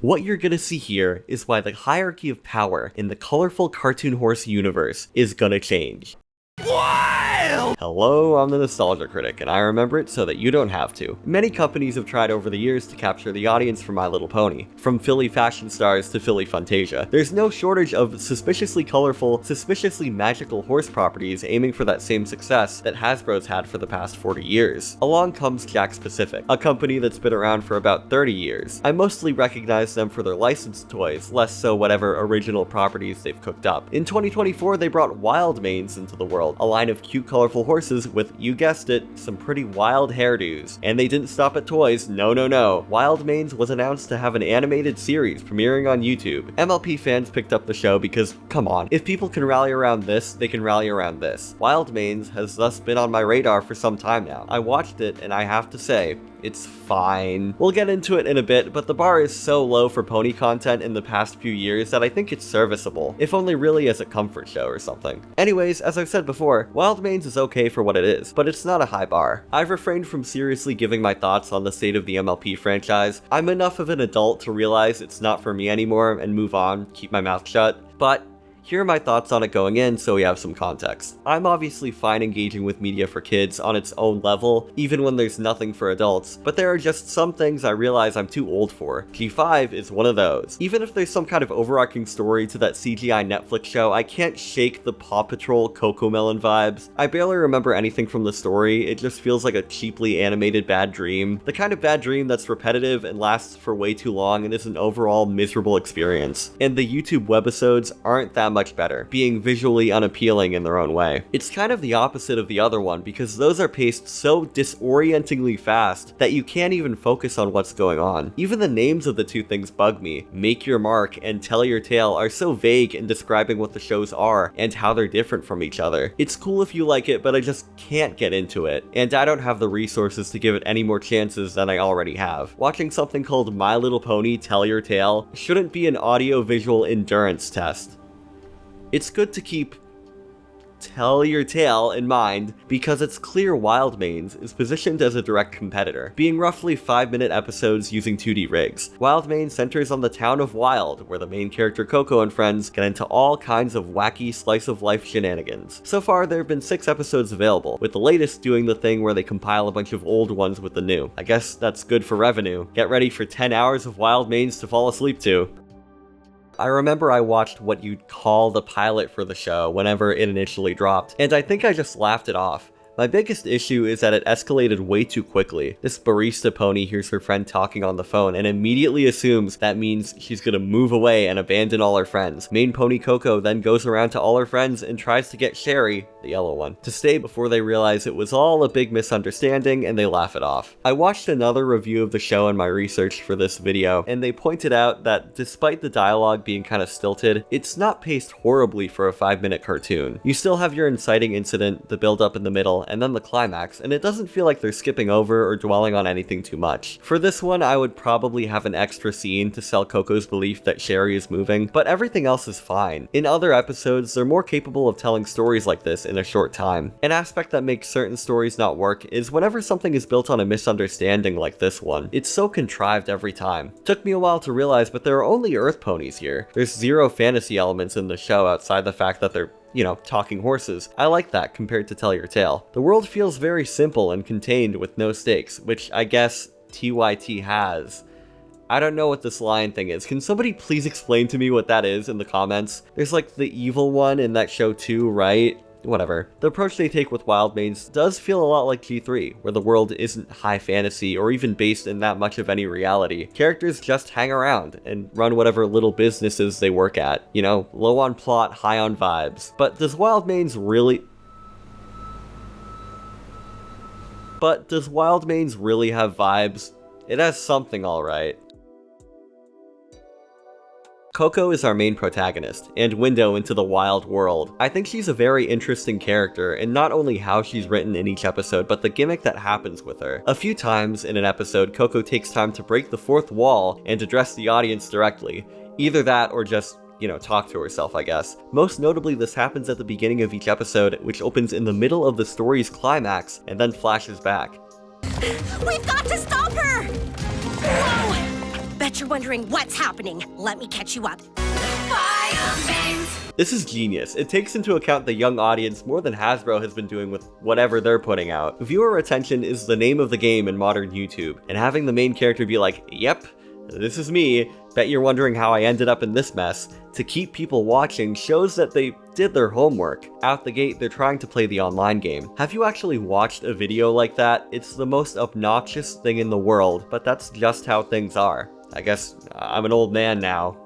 What you're gonna see here is why the hierarchy of power in the colorful cartoon horse universe is gonna change. Hello, I'm the Nostalgia Critic, and I remember it so that you don't have to. Many companies have tried over the years to capture the audience for My Little Pony, from Philly fashion stars to Philly Fantasia. There's no shortage of suspiciously colorful, suspiciously magical horse properties aiming for that same success that Hasbro's had for the past 40 years. Along comes Jakks Pacific, a company that's been around for about 30 years. I mostly recognize them for their licensed toys, less so whatever original properties they've cooked up. In 2024, they brought Wild Manes into the world, a line of cute, colorful horses with, you guessed it, some pretty wild hairdos. And they didn't stop at toys, no. Wild Manes was announced to have an animated series premiering on YouTube. MLP fans picked up the show because, come on, if people can rally around this, they can rally around this. Wild Manes has thus been on my radar for some time now. I watched it, and I have to say, it's fine. We'll get into it in a bit, but the bar is so low for pony content in the past few years that I think it's serviceable, if only really as a comfort show or something. Anyways, as I've said before, Wild Manes is okay for what it is, but it's not a high bar. I've refrained from seriously giving my thoughts on the state of the MLP franchise. I'm enough of an adult to realize it's not for me anymore and move on, keep my mouth shut, but here are my thoughts on it going in so we have some context. I'm obviously fine engaging with media for kids on its own level, even when there's nothing for adults, but there are just some things I realize I'm too old for. G5 is one of those. Even if there's some kind of overarching story to that CGI Netflix show, I can't shake the Paw Patrol Cocomelon vibes. I barely remember anything from the story, it just feels like a cheaply animated bad dream. The kind of bad dream that's repetitive and lasts for way too long and is an overall miserable experience. And the YouTube webisodes aren't that much better, being visually unappealing in their own way. It's kind of the opposite of the other one because those are paced so disorientingly fast that you can't even focus on what's going on. Even the names of the two things bug me. Make Your Mark and Tell Your Tale are so vague in describing what the shows are and how they're different from each other. It's cool if you like it, but I just can't get into it, and I don't have the resources to give it any more chances than I already have. Watching something called My Little Pony Tell Your Tale shouldn't be an audio-visual endurance test. It's good to keep Tell Your Tale in mind because it's clear Wild Manes is positioned as a direct competitor, being roughly 5-minute episodes using 2D rigs. Wild Manes centers on the town of Wild, where the main character Coco and friends get into all kinds of wacky slice-of-life shenanigans. So far, there have been 6 episodes available, with the latest doing the thing where they compile a bunch of old ones with the new. I guess that's good for revenue. Get ready for 10 hours of Wild Manes to fall asleep to. I remember I watched what you'd call the pilot for the show whenever it initially dropped, and I think I just laughed it off. My biggest issue is that it escalated way too quickly. This barista pony hears her friend talking on the phone and immediately assumes that means she's gonna move away and abandon all her friends. Main pony Coco then goes around to all her friends and tries to get Sherry, the yellow one, to stay before they realize it was all a big misunderstanding and they laugh it off. I watched another review of the show in my research for this video, and they pointed out that despite the dialogue being kind of stilted, it's not paced horribly for a 5-minute cartoon. You still have your inciting incident, the build up in the middle, and then the climax, and it doesn't feel like they're skipping over or dwelling on anything too much. For this one, I would probably have an extra scene to sell Coco's belief that Sherry is moving, but everything else is fine. In other episodes, they're more capable of telling stories like this in a short time. An aspect that makes certain stories not work is whenever something is built on a misunderstanding like this one. It's so contrived every time. Took me a while to realize, but there are only Earth ponies here. There's zero fantasy elements in the show outside the fact that they're talking horses. I like that compared to Tell Your Tale. The world feels very simple and contained with no stakes, which I guess TYT has. I don't know what this lion thing is. Can somebody please explain to me what that is in the comments? There's like the evil one in that show too, right? Whatever. The approach they take with Wild Manes does feel a lot like G3, where the world isn't high fantasy or even based in that much of any reality. Characters just hang around and run whatever little businesses they work at. Low on plot, high on vibes. But does Wild Manes really have vibes? It has something, alright. Coco is our main protagonist, and window into the wild world. I think she's a very interesting character, and not only how she's written in each episode, but the gimmick that happens with her. A few times in an episode, Coco takes time to break the fourth wall and address the audience directly. Either that or just talk to herself, I guess. Most notably, this happens at the beginning of each episode, which opens in the middle of the story's climax and then flashes back. We've got to stop her! Whoa! Bet you're wondering what's happening. Let me catch you up. Fire mains! This is genius. It takes into account the young audience more than Hasbro has been doing with whatever they're putting out. Viewer retention is the name of the game in modern YouTube, and having the main character be like, yep, this is me, bet you're wondering how I ended up in this mess, to keep people watching shows that they did their homework. Out the gate, they're trying to play the online game. Have you actually watched a video like that? It's the most obnoxious thing in the world, but that's just how things are. I guess I'm an old man now.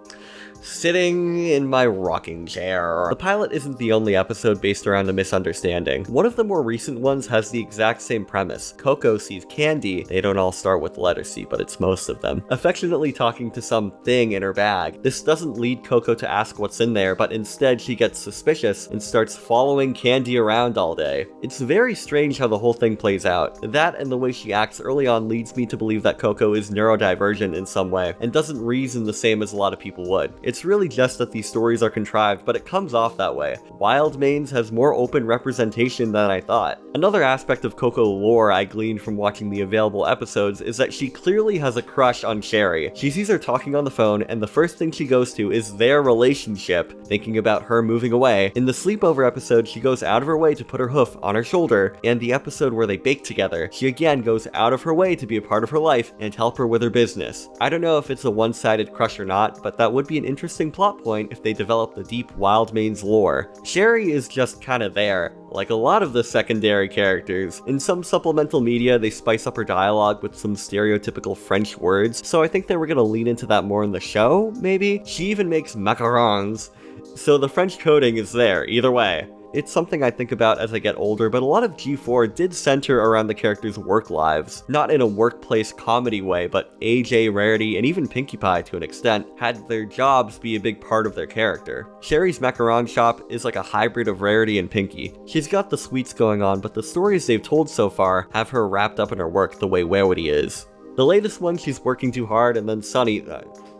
Sitting in my rocking chair. The pilot isn't the only episode based around a misunderstanding. One of the more recent ones has the exact same premise. Coco sees Candy, they don't all start with the letter C, but it's most of them, affectionately talking to some thing in her bag. This doesn't lead Coco to ask what's in there, but instead she gets suspicious and starts following Candy around all day. It's very strange how the whole thing plays out. That and the way she acts early on leads me to believe that Coco is neurodivergent in some way, and doesn't reason the same as a lot of people would. It's really just that these stories are contrived, but it comes off that way. Wild Mains has more open representation than I thought. Another aspect of Coco lore I gleaned from watching the available episodes is that she clearly has a crush on Sherry. She sees her talking on the phone, and the first thing she goes to is their relationship, thinking about her moving away. In the sleepover episode, she goes out of her way to put her hoof on her shoulder, and the episode where they bake together, she again goes out of her way to be a part of her life and help her with her business. I don't know if it's a one-sided crush or not, but that would be an interesting plot point if they developed the deep Wild Mains lore. Sherry is just kinda there, like a lot of the secondary characters. In some supplemental media, they spice up her dialogue with some stereotypical French words, so I think they were gonna lean into that more in the show, maybe? She even makes macarons, so the French coding is there, either way. It's something I think about as I get older, but a lot of G4 did center around the characters' work lives. Not in a workplace comedy way, but AJ, Rarity, and even Pinkie Pie to an extent had their jobs be a big part of their character. Sherry's macaron shop is like a hybrid of Rarity and Pinkie. She's got the sweets going on, but the stories they've told so far have her wrapped up in her work the way Werewity is. The latest one, she's working too hard, and then Sunny,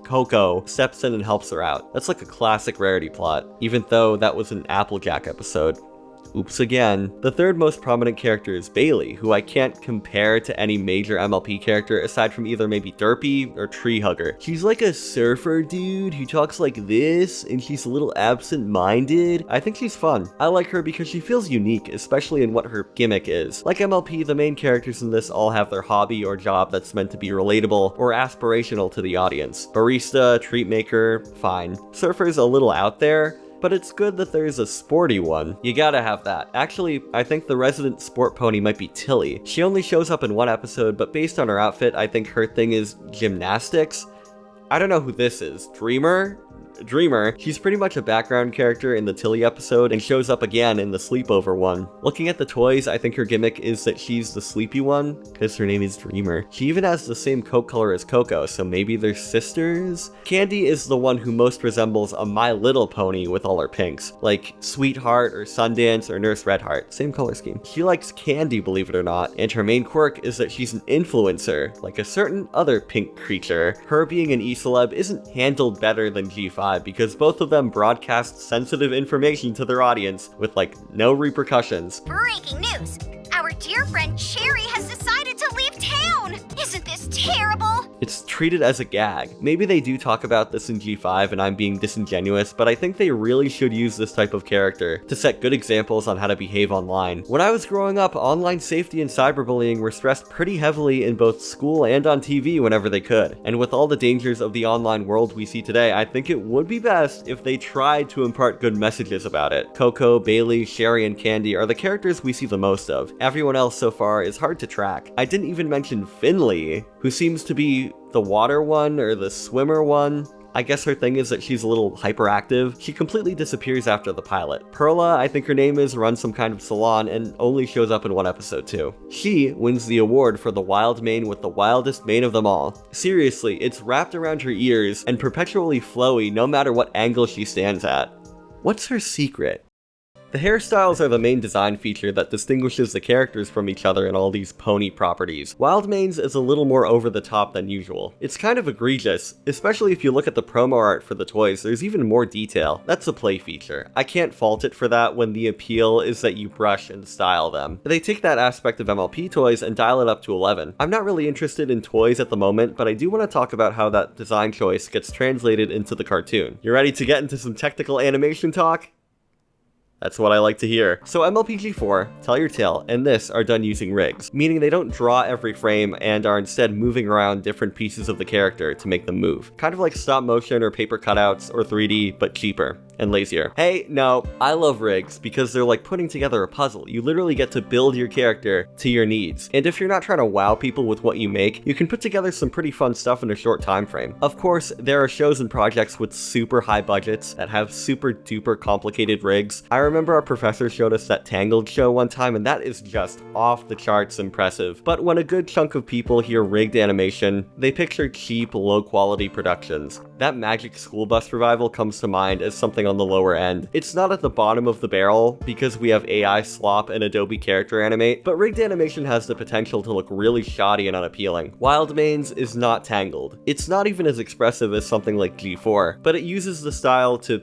Coco, steps in and helps her out. That's like a classic Rarity plot, even though that was an Applejack episode. Oops again. The third most prominent character is Bailey, who I can't compare to any major MLP character aside from either maybe Derpy or Tree Hugger. She's like a surfer dude who talks like this, and she's a little absent-minded. I think she's fun. I like her because she feels unique, especially in what her gimmick is. Like MLP, the main characters in this all have their hobby or job that's meant to be relatable or aspirational to the audience. Barista, treat maker, fine. Surfer's a little out there, but it's good that there's a sporty one. You gotta have that. Actually, I think the resident sport pony might be Tilly. She only shows up in one episode, but based on her outfit, I think her thing is gymnastics. I don't know who this is. Dreamer? She's pretty much a background character in the Tilly episode and shows up again in the sleepover one. Looking at the toys, I think her gimmick is that she's the sleepy one, because her name is Dreamer. She even has the same coat color as Coco, so maybe they're sisters? Candy is the one who most resembles a My Little Pony with all her pinks, like Sweetheart or Sundance or Nurse Redheart, same color scheme. She likes candy, believe it or not, and her main quirk is that she's an influencer, like a certain other pink creature. Her being an E-celeb isn't handled better than G5, because both of them broadcast sensitive information to their audience with like no repercussions. Breaking news! Our dear friend Cherry has decided to leave town! Isn't this terrible? It's treated as a gag. Maybe they do talk about this in G5 and I'm being disingenuous, but I think they really should use this type of character to set good examples on how to behave online. When I was growing up, online safety and cyberbullying were stressed pretty heavily in both school and on TV whenever they could. And with all the dangers of the online world we see today, I think it would be best if they tried to impart good messages about it. Coco, Bailey, Sherry, and Candy are the characters we see the most of. Everyone else so far is hard to track. I didn't even mention Finley, who seems to be the water one or the swimmer one. I guess her thing is that she's a little hyperactive. She completely disappears after the pilot. Perla, I think her name is, runs some kind of salon and only shows up in one episode too. She wins the award for the wild mane with the wildest mane of them all. Seriously, it's wrapped around her ears and perpetually flowy no matter what angle she stands at. What's her secret? The hairstyles are the main design feature that distinguishes the characters from each other in all these pony properties. Wildmane's is a little more over the top than usual. It's kind of egregious, especially if you look at the promo art for the toys, there's even more detail. That's a play feature. I can't fault it for that when the appeal is that you brush and style them. They take that aspect of MLP toys and dial it up to 11. I'm not really interested in toys at the moment, but I do want to talk about how that design choice gets translated into the cartoon. You ready to get into some technical animation talk? That's what I like to hear. So MLPG4, Tell Your Tale, and this are done using rigs, meaning they don't draw every frame and are instead moving around different pieces of the character to make them move. Kind of like stop motion or paper cutouts or 3D, but cheaper and lazier. Hey, no, I love rigs because they're like putting together a puzzle. You literally get to build your character to your needs. And if you're not trying to wow people with what you make, you can put together some pretty fun stuff in a short time frame. Of course, there are shows and projects with super high budgets that have super duper complicated rigs. I remember our professor showed us that Tangled show one time, and that is just off the charts impressive. But when a good chunk of people hear rigged animation, they picture cheap, low quality productions. That Magic School Bus revival comes to mind as something on the lower end. It's not at the bottom of the barrel because we have AI slop and Adobe Character Animate, but rigged animation has the potential to look really shoddy and unappealing. Wildmane's is not Tangled. It's not even as expressive as something like G4, but it uses the style to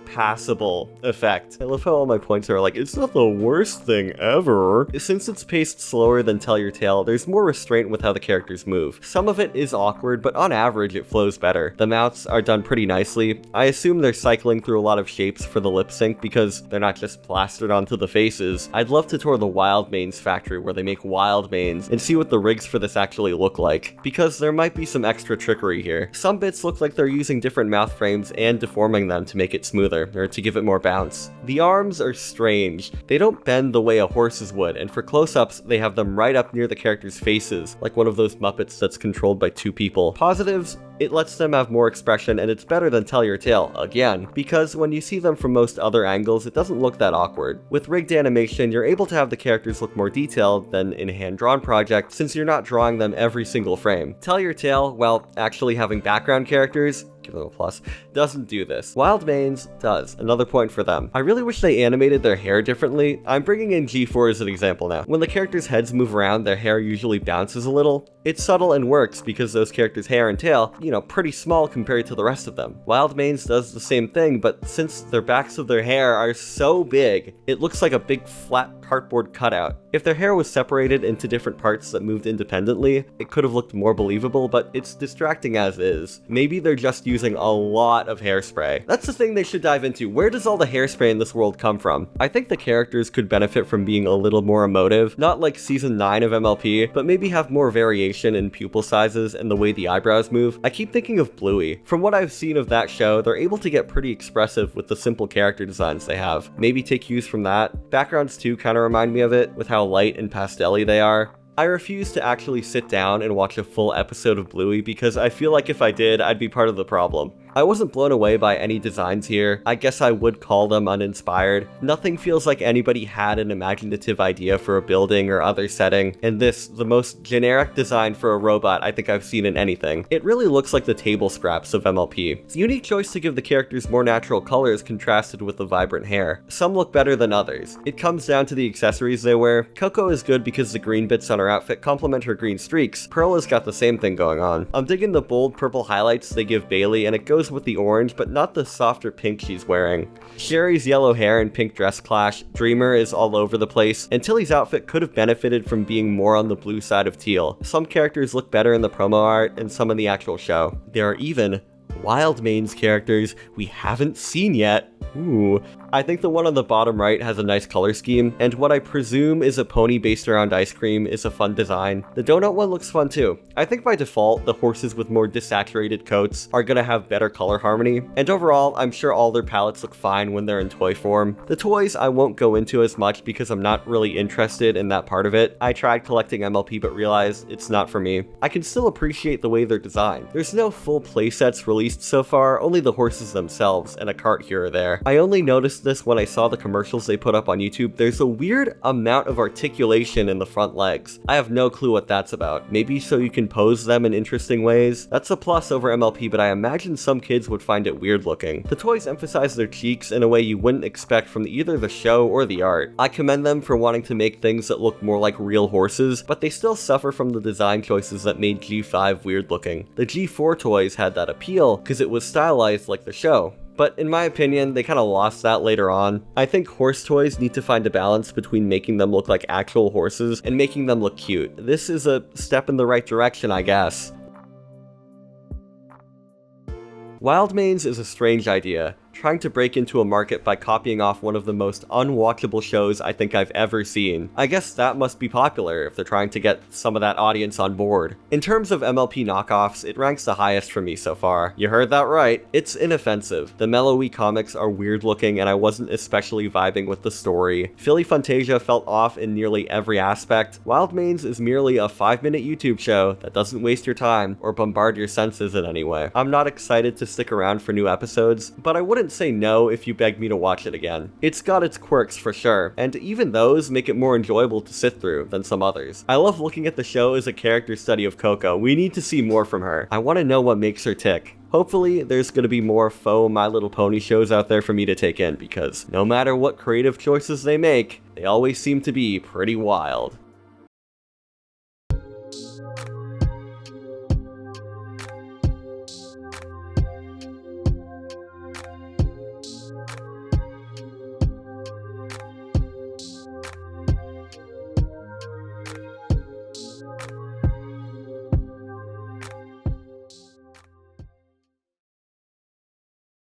passable effect. I love how all my points are like, it's not the worst thing ever. Since it's paced slower than Tell Your Tale, there's more restraint with how the characters move. Some of it is awkward, but on average it flows better. The mouths are done pretty nicely. I assume they're cycling through a lot of shapes for the lip sync because they're not just plastered onto the faces. I'd love to tour the Wildmane's factory where they make Wildmanes and see what the rigs for this actually look like, because there might be some extra trickery here. Some bits look like they're using different mouth frames and deforming them to make it smoother, or to give it more bounce. The arms are strange. They don't bend the way a horse's would, and for close-ups, they have them right up near the characters' faces, like one of those Muppets that's controlled by two people. Positives, it lets them have more expression, and it's better than Tell Your Tale, again, because when you see them from most other angles, it doesn't look that awkward. With rigged animation, you're able to have the characters look more detailed than in a hand-drawn project, since you're not drawing them every single frame. Tell Your Tale, while actually having background characters, give them a plus, doesn't do this. Wildmane's does, another point for them. I really wish they animated their hair differently. I'm bringing in G4 as an example now. When the characters' heads move around, their hair usually bounces a little. It's subtle and works because those characters' hair and tail, pretty small compared to the rest of them. Wildmane's does the same thing, but since their backs of their hair are so big, it looks like a big flat cardboard cutout. If their hair was separated into different parts that moved independently, it could have looked more believable, but it's distracting as is. Maybe they're just using a lot of hairspray. That's the thing they should dive into. Where does all the hairspray in this world come from? I think the characters could benefit from being a little more emotive, not like season 9 of MLP, but maybe have more variation in pupil sizes and the way the eyebrows move. I keep thinking of Bluey. From what I've seen of that show, they're able to get pretty expressive with the simple character designs they have. Maybe take cues from that. Backgrounds too kind of remind me of it, with how light and pastel-y they are. I refuse to actually sit down and watch a full episode of Bluey because I feel like if I did, I'd be part of the problem. I wasn't blown away by any designs here. I guess I would call them uninspired. Nothing feels like anybody had an imaginative idea for a building or other setting, and this, the most generic design for a robot I think I've seen in anything. It really looks like the table scraps of MLP. It's a unique choice to give the characters more natural colors contrasted with the vibrant hair. Some look better than others. It comes down to the accessories they wear. Coco is good because the green bits on her outfit complement her green streaks. Pearl has got the same thing going on. I'm digging the bold purple highlights they give Bailey, and it goes with the orange, but not the softer pink she's wearing. Sherry's yellow hair and pink dress clash. Dreamer is all over the place, and Tilly's outfit could have benefited from being more on the blue side of teal. Some characters look better in the promo art and some in the actual show. There are even Wildmane's characters we haven't seen yet. Ooh. I think the one on the bottom right has a nice color scheme, and what I presume is a pony based around ice cream is a fun design. The donut one looks fun too. I think by default, the horses with more desaturated coats are gonna have better color harmony, and overall, I'm sure all their palettes look fine when they're in toy form. The toys I won't go into as much because I'm not really interested in that part of it. I tried collecting MLP but realized it's not for me. I can still appreciate the way they're designed. There's no full playsets released so far, only the horses themselves and a cart here or there. I only noticed noticed this when I saw the commercials they put up on YouTube. There's a weird amount of articulation in the front legs. I have no clue what that's about. Maybe so you can pose them in interesting ways? That's a plus over MLP, but I imagine some kids would find it weird looking. The toys emphasize their cheeks in a way you wouldn't expect from either the show or the art. I commend them for wanting to make things that look more like real horses, but they still suffer from the design choices that made G5 weird looking. The G4 toys had that appeal because it was stylized like the show. But in my opinion, they kind of lost that later on. I think horse toys need to find a balance between making them look like actual horses and making them look cute. This is a step in the right direction, I guess. Wildmanes is a strange idea, trying to break into a market by copying off one of the most unwatchable shows I think I've ever seen. I guess that must be popular if they're trying to get some of that audience on board. In terms of MLP knockoffs, it ranks the highest for me so far. You heard that right. It's inoffensive. The Mellowy comics are weird looking and I wasn't especially vibing with the story. Philly Fantasia felt off in nearly every aspect. Wildmanes is merely a 5-minute YouTube show that doesn't waste your time or bombard your senses in any way. I'm not excited to stick around for new episodes, but I wouldn't say no if you begged me to watch it again. It's got its quirks for sure, and even those make it more enjoyable to sit through than some others. I love looking at the show as a character study of Coco. We need to see more from her. I want to know what makes her tick. Hopefully, there's going to be more faux My Little Pony shows out there for me to take in, because no matter what creative choices they make, they always seem to be pretty wild.